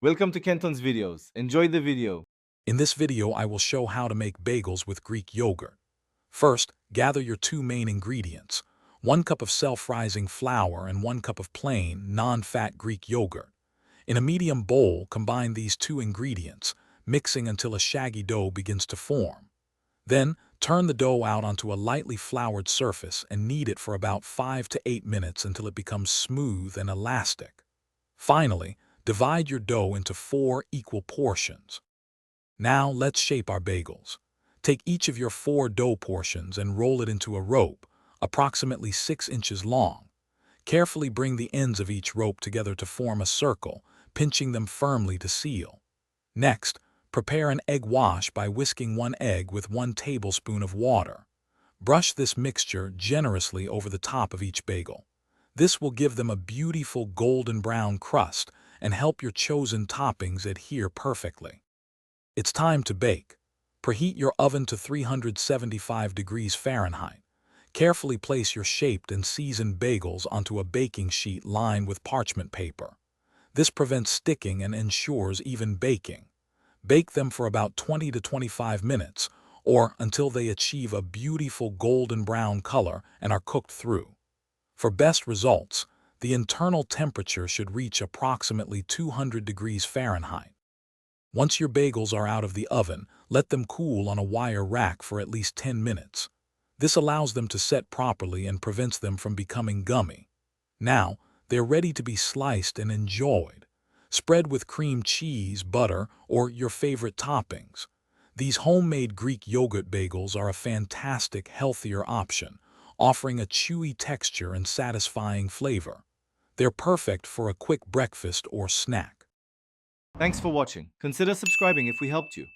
Welcome to Kenton's videos. Enjoy the video. In this video, I will show how to make bagels with Greek yogurt. First, gather your two main ingredients, 1 cup of self-rising flour and 1 cup of plain, non-fat Greek yogurt. In a medium bowl, combine these two ingredients, mixing until a shaggy dough begins to form. Then, turn the dough out onto a lightly floured surface and knead it for about 5 to 8 minutes until it becomes smooth and elastic. Finally, divide your dough into 4 equal portions. Now let's shape our bagels. Take each of your 4 dough portions and roll it into a rope, approximately 6 inches long. Carefully bring the ends of each rope together to form a circle, pinching them firmly to seal. Next, prepare an egg wash by whisking 1 egg with 1 tablespoon of water. Brush this mixture generously over the top of each bagel. This will give them a beautiful golden brown crust and help your chosen toppings adhere perfectly. It's time to bake. Preheat your oven to 375 degrees Fahrenheit. Carefully place your shaped and seasoned bagels onto a baking sheet lined with parchment paper. This prevents sticking and ensures even baking. Bake them for about 20 to 25 minutes, or until they achieve a beautiful golden brown color and are cooked through. For best results, the internal temperature should reach approximately 200 degrees Fahrenheit. Once your bagels are out of the oven, let them cool on a wire rack for at least 10 minutes. This allows them to set properly and prevents them from becoming gummy. Now, they're ready to be sliced and enjoyed. Spread with cream cheese, butter, or your favorite toppings. These homemade Greek yogurt bagels are a fantastic, healthier option, offering a chewy texture and satisfying flavor. They're perfect for a quick breakfast or snack. Thanks for watching. Consider subscribing if we helped you.